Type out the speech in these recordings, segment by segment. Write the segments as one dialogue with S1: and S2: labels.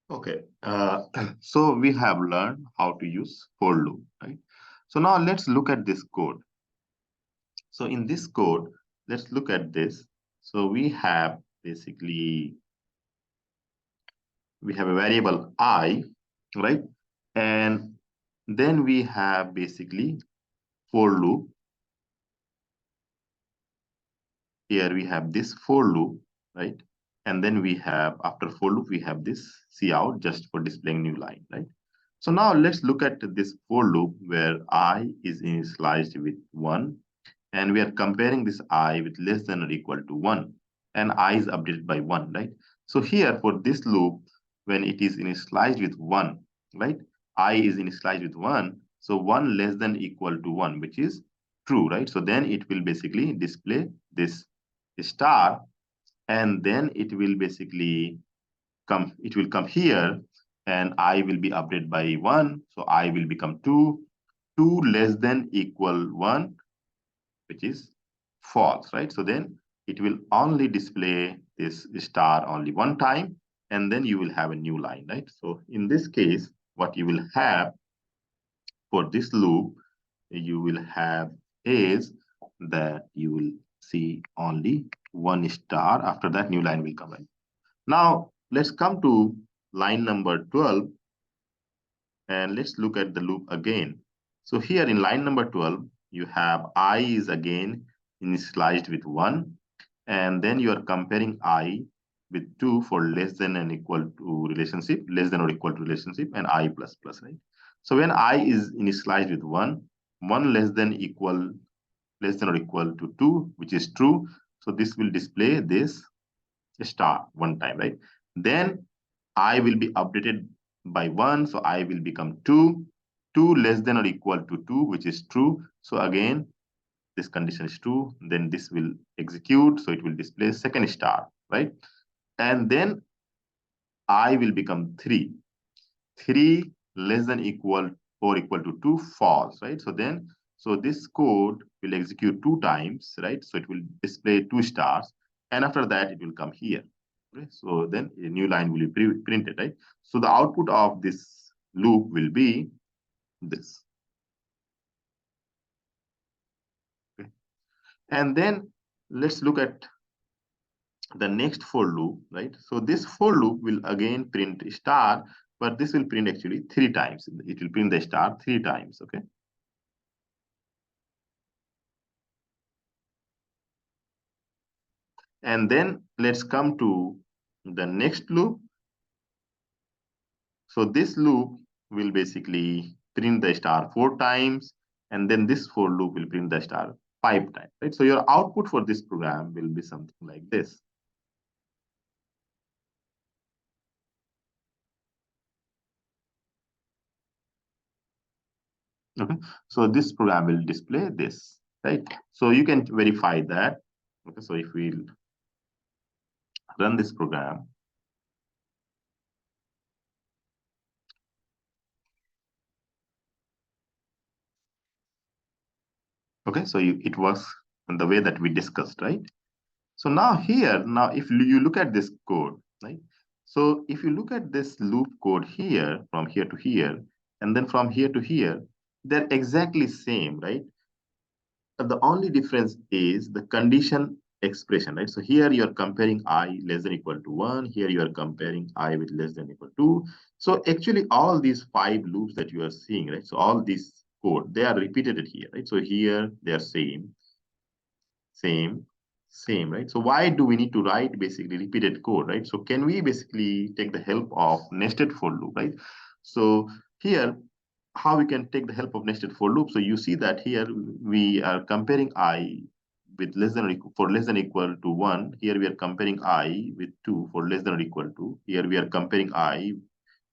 S1: Okay, so we have learned how to use for loop, right? So now let's look at this code. So in this code, let's look at this. So we have basically, we have a variable I, right? And then we have basically for loop. Here we have this for loop, right? And then we have, after for loop, we have this cout just for displaying new line, right? So now let's look at this for loop where I is initialized with 1, and we are comparing this I with less than or equal to 1, and I is updated by 1, right? So here for this loop, when it is initialized with 1, right? I is initialized with 1, so 1 less than equal to 1, which is true, right? So then it will basically display this star, and then it will basically come here, and I will be updated by 1, so I will become 2. 2 less than equal 1, which is false, right? So then it will only display this star only one time, and then you will have a new line, right? So in this case, what you will have for this loop, you will have is that you will see only one star. After that, new line will come in. Now, let's come to line number 12, and let's look at the loop again. So here in line number 12, you have I is again initialized with 1, and then you are comparing I with 2 for less than and equal to relationship, less than or equal to relationship, and I plus plus, right? So when I is initialized with 1, 1 less than or equal to 2, which is true. So this will display this star one time, right? Then I will be updated by 1, so I will become 2. 2 less than or equal to 2, which is true. So again, this condition is true. Then this will execute, so it will display second star, right? And then I will become 3. 3 less than equal or equal to 2, false, right? So then, so this code will execute 2 times, right? So it will display 2 stars, and after that it will come here. Okay? So then a new line will be printed, right? So the output of this loop will be this. Okay? And then let's look at the next for loop, right? So this for loop will again print star, but this will print actually 3 times. It will print the star 3 times, okay? And then let's come to the next loop. So this loop will basically print the star 4 times, and then this for loop will print the star 5 times, right? So your output for this program will be something like this. Okay, so this program will display this, right? So you can verify that. Okay, so if we run this program, okay, so it works in the way that we discussed, right? So now here, now if you look at this code, right? So if you look at this loop code here, from here to here, and then from here to here, they're exactly same, right? The only difference is the condition expression, right? So here you're comparing I less than equal to 1. Here you are comparing I with less than equal to 2. So actually all these 5 loops that you are seeing, right? So all this code, they are repeated here, right? So here they are same, same, right? So why do we need to write basically repeated code, right? So can we basically take the help of nested for loop, right? So here, how we can take the help of nested for loop. So you see that here we are comparing I with less than or equal, for less than or equal to 1. Here we are comparing I with 2 for less than or equal to. Here we are comparing I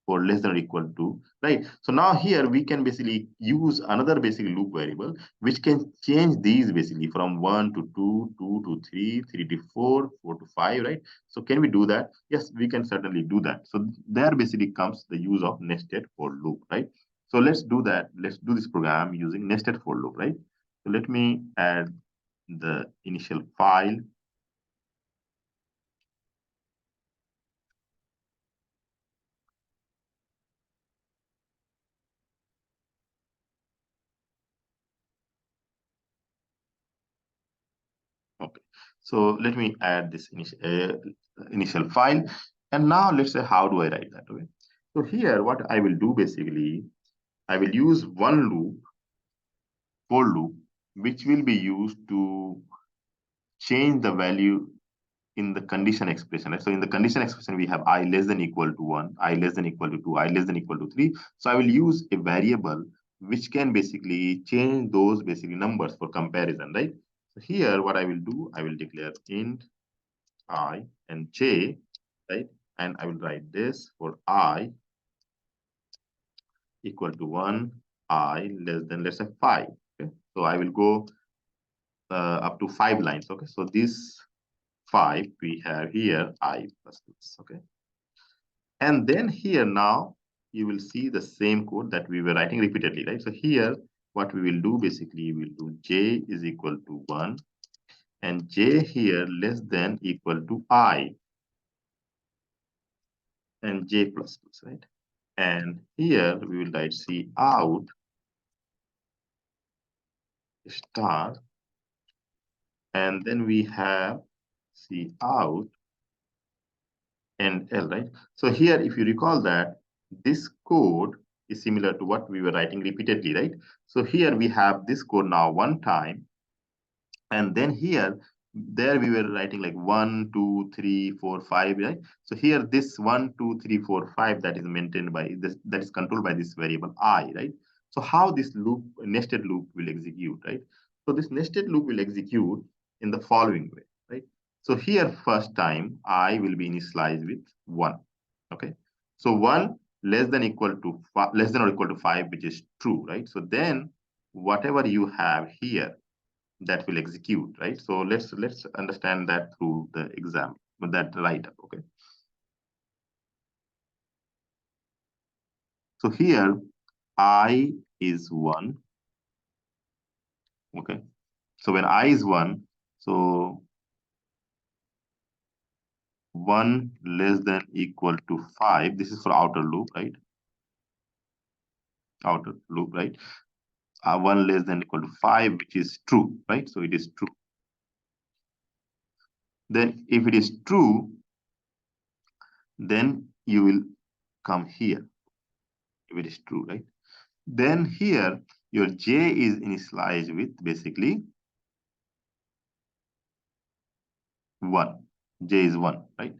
S1: for less than or equal to, right? So now here we can basically use another basic loop variable, which can change these basically from 1 to 2, 2 to 3, 3 to 4, 4 to 5, right? So can we do that? Yes, we can certainly do that. So there basically comes the use of nested for loop, right? So let's do that. Let's do this program using nested for loop, right? So let me add the initial file. So let me add this initial file. And now let's say, how do I write that? Okay. So here, what I will do basically, I will use one loop, for loop, which will be used to change the value in the condition expression. Right? So in the condition expression, we have I less than equal to 1, I less than equal to 2, I less than equal to 3. So I will use a variable which can basically change those basically numbers for comparison, right? So here, what I will do, I will declare int I and j, right? And I will write this for I equal to 1, I less than, let's say, 5. Okay. So I will go up to 5 lines. Okay. So this 5 we have here I plus this. Okay. And then here now you will see the same code that we were writing repeatedly, right? So here what we will do basically, we will do j is equal to 1 and j here less than equal to I and j plus plus, right? And here we will write C out star, and then we have C out and L, right? So here, if you recall that this code is similar to what we were writing repeatedly, right? So here we have this code now one time, and then here, there we were writing like 1, 2, 3, 4, 5, right? So here, this 1, 2, 3, 4, 5 that is maintained by this, that is controlled by this variable I, right? So how this loop, nested loop will execute, right? So this nested loop will execute in the following way, right? So here, first time, I will be initialized with 1, okay? So 1 less than equal to less than or equal to 5, which is true, right? So then whatever you have here, that will execute, right? So let's understand that through the exam, with that write-up, okay? So here, I is 1, okay? So when I is 1, so 1 less than equal to 5, this is for outer loop, right? Outer loop, right? 1 less than equal to 5, which is true, right? So it is true. Then if it is true, then you will come here, if it is true, right? Then here, your j is initialized with basically 1. J is 1, right?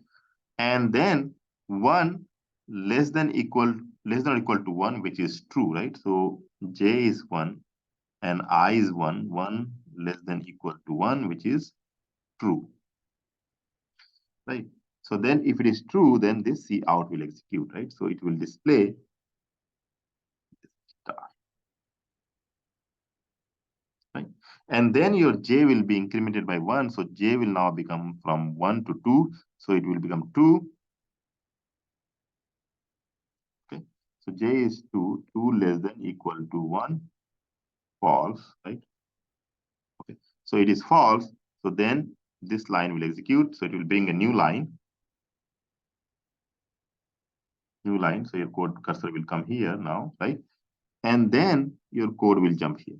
S1: And then 1 less than or equal to 1, which is true, right? So j is 1 and I is 1, 1 less than equal to 1, which is true, right? So then if it is true, then this C out will execute, right? So it will display star, right? And then your j will be incremented by 1. So j will now become from 1 to 2. So it will become 2. Okay. So j is 2, 2 less than equal to 1, false, right? Okay. So it is false. So then this line will execute. So it will bring a new line. New line. So your code cursor will come here now, right? And then your code will jump here.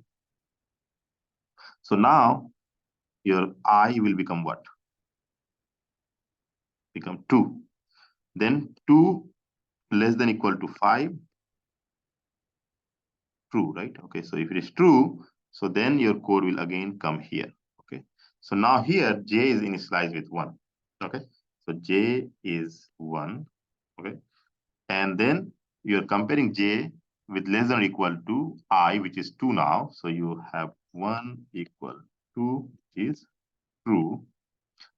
S1: So now your I will become what? Become 2. Then 2 less than equal to 5. True, right? Okay, so if it is true, so then your code will again come here. Okay, so now here j is initialized with 1. Okay, so j is 1. Okay, and then you're comparing j with less than or equal to I, which is 2 now. So you have 1 equal to, which is true,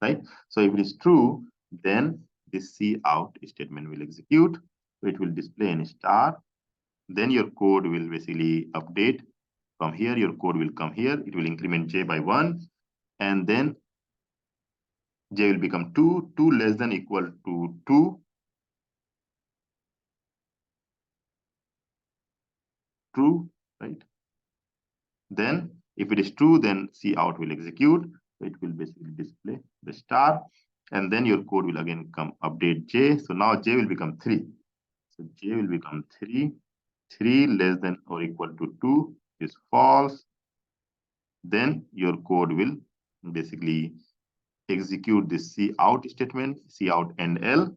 S1: right? So if it is true, then this C out statement will execute. So it will display in star. Then your code will basically update. From here, your code will come here. It will increment j by 1. And then j will become 2. 2 less than equal to 2. True, right? Then if it is true, then C out will execute. So it will basically display the star. And then your code will again come update j. So now j will become 3. So j will become 3. 3 less than or equal to 2 is false. Then your code will basically execute this C out statement, C out and L.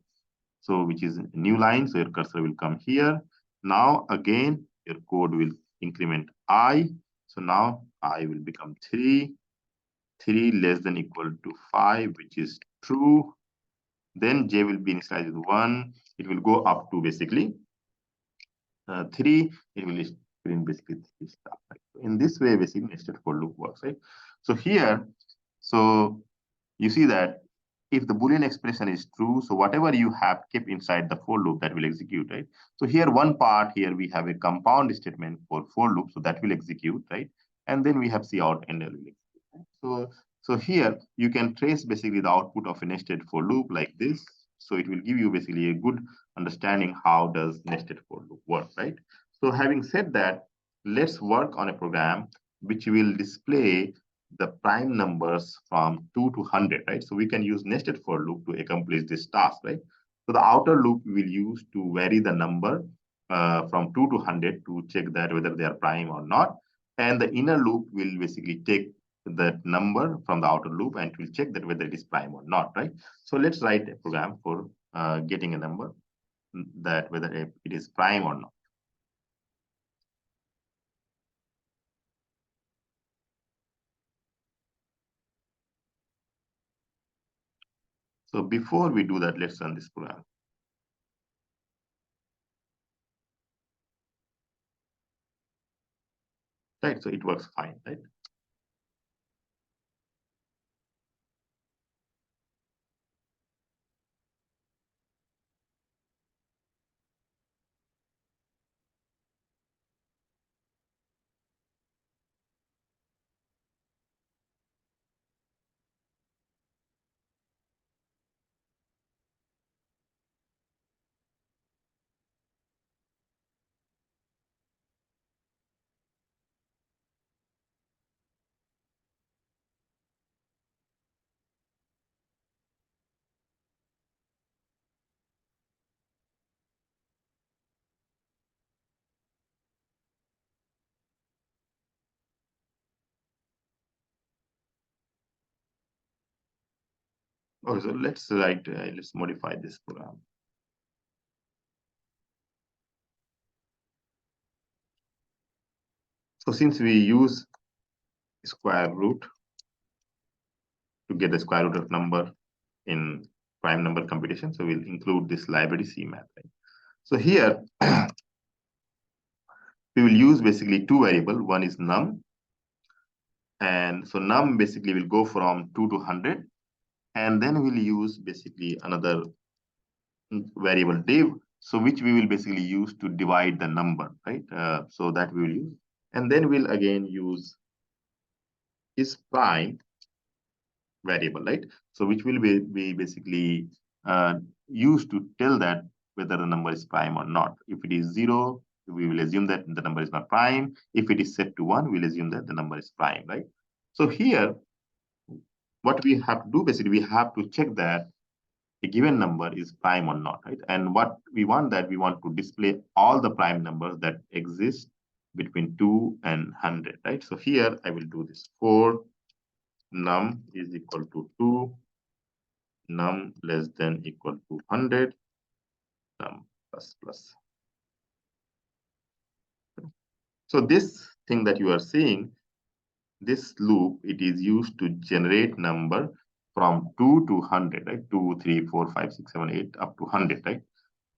S1: So which is a new line. So your cursor will come here. Now again, your code will increment I. So now I will become 3. 3 less than equal to 5, which is true. Then J will be initialized with 1. It will go up to basically 3. It will print basically 3 stuff. Right? In this way, basically nested for loop works, right? So here, so you see that if the Boolean expression is true, so whatever you have kept inside the for loop, that will execute, right? So here one part, here we have a compound statement for loop, so that will execute, right? And then we have cout and L will execute. So here you can trace basically the output of a nested for loop like this. So it will give you basically a good understanding how does nested for loop work, right? So having said that, let's work on a program which will display the prime numbers from 2 to 100, right? So we can use nested for loop to accomplish this task, right? So the outer loop we will use to vary the number from 2 to 100 to check that whether they are prime or not. And the inner loop will basically take that number from the outer loop and it will check that whether it is prime or not, right? So let's write a program for getting a number that whether it is prime or not. So before we do that, let's run this program. Right, so it works fine, right? Okay, so let's modify this program. So since we use square root to get the square root of number in prime number computation, so we'll include this library CMath. Right? So here we will use basically two variables. One is num, and so num basically will go from 2 to 100, and then we'll use basically another variable div, so which we will basically use to divide the number, right? So that we will use, and then we'll again use is prime variable, right? So which will be basically used to tell that whether the number is prime or not. If it is 0, we will assume that the number is not prime. If it is set to 1, we'll assume that the number is prime, right? So here, what we have to do basically, we have to check that a given number is prime or not, right? And what we want that we want to display all the prime numbers that exist between 2 and 100, right? So here I will do this for num is equal to 2, num less than equal to 100, num plus plus. So this thing that you are seeing, this loop, it is used to generate number from 2 to 100, right? 2, 3, 4, 5, 6, 7, 8, up to 100, right?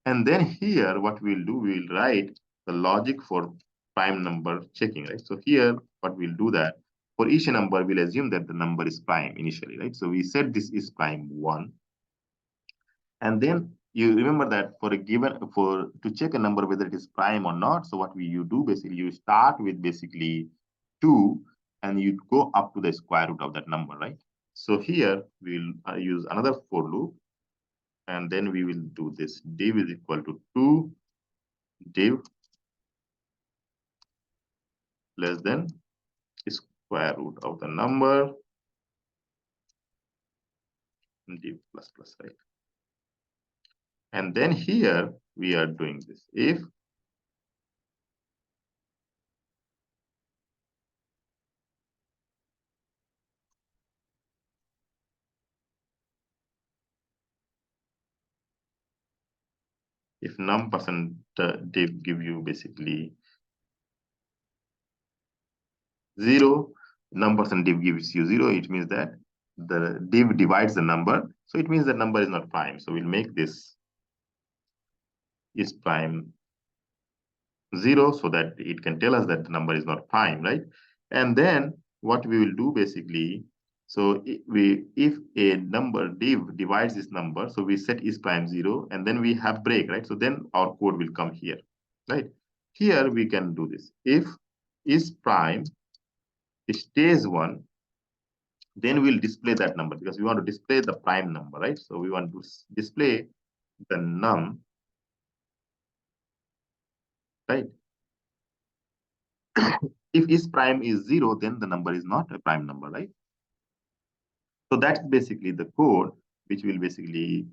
S1: And then here, what we'll do, we'll write the logic for prime number checking, right? So here, what we'll do that, for each number, we'll assume that the number is prime initially, right? So we said this is prime 1. And then you remember that for a given, to check a number whether it is prime or not, so what you do basically, you start with basically 2, and you go up to the square root of that number, right? So here, we'll use another for loop, and then we will do this div is equal to 2, div less than square root of the number, div plus plus, right? And then here we are doing this if if num percent div give you basically 0, num percent div gives you 0, it means that the div divides the number. So it means the number is not prime. So we'll make this is prime 0 so that it can tell us that the number is not prime, right? And then what we will do basically, so if a number div divides this number, so we set is prime 0 and then we have break, right? So then our code will come here, right? Here we can do this. If is prime stays 1, then we'll display that number because we want to display the prime number, right? So we want to display the num, right? If is prime is 0, then the number is not a prime number, right? So that's basically the code which will basically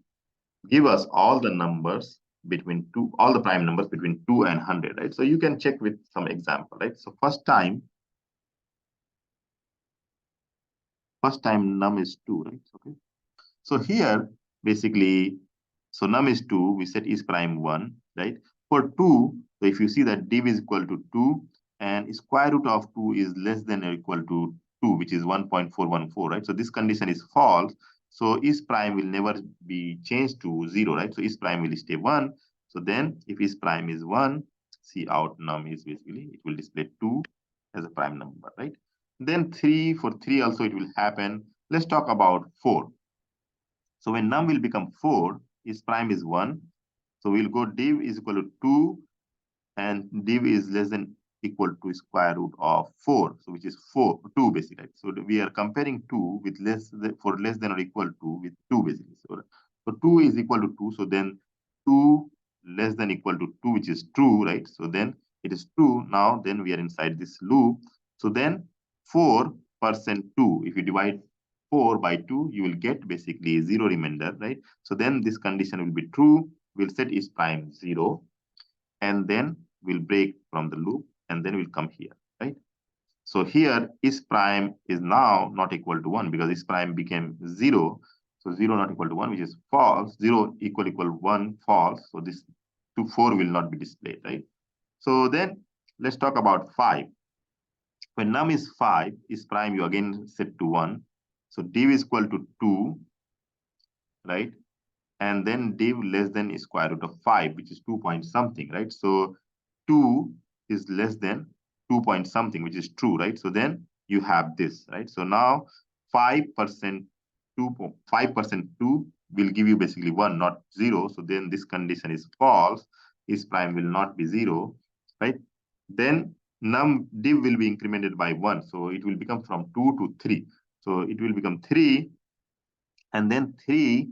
S1: give us all the numbers between two, all the prime numbers between 2 and 100, right? So you can check with some example, right? So first time num is 2, right? Okay. So here basically, so num is 2, we set is prime 1, right? For 2, so if you see that div is equal to 2 and square root of 2 is less than or equal to 2, which is 1.414, right? So this condition is false. So is prime will never be changed to 0, right? So is prime will stay 1. So then if is prime is 1, see out num is basically, it will display 2 as a prime number, right? Then 3, for 3 also it will happen. Let's talk about 4. So when num will become 4, is prime is 1. So we'll go div is equal to 2 and div is less than equal to square root of 4. So which is 2 basically. So we are comparing 2 with less than or equal to with 2 basically. So 2 is equal to 2. So then 2 less than equal to 2, which is true, right? So then it is true. Now then we are inside this loop. So then 4% 2, if you divide 4 by 2, you will get basically 0 remainder, right? So then this condition will be true. We'll set is prime 0 and then we'll break from the loop and then we'll come here, right? So here is prime is now not equal to 1 because is prime became 0. So 0 not equal to 1, which is false. 0 equal 1, false. So this 4 will not be displayed, right? So then let's talk about 5. When num is 5, is prime you again set to 1. So div is equal to 2, right? And then div less than square root of 5, which is 2 point something, right? So 2 is less than 2 point something, which is true, right? So then you have this, right? So now 5% 2 will give you basically 1, not 0. So then this condition is false. Is prime will not be 0, right? Then num div will be incremented by 1. So it will become from 2 to 3. So it will become 3 and then 3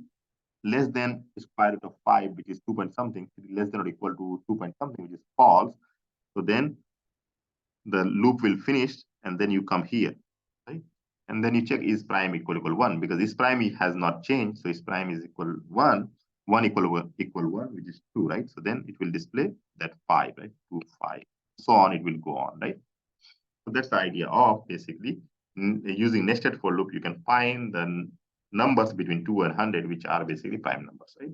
S1: less than square root of 5, which is 2 point something, less than or equal to 2 point something, which is false. So then the loop will finish and then you come here, right? And then you check is prime equal 1 because is prime has not changed. So is prime is equal 1, 1 equal 1, which is 2, right? So then it will display that 5, right? 2, 5. So on, it will go on, right? So that's the idea of basically using nested for loop. You can find the numbers between 2 and 100, which are basically prime numbers, right?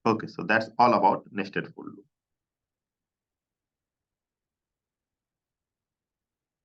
S1: Okay, so that's all about nested for loop.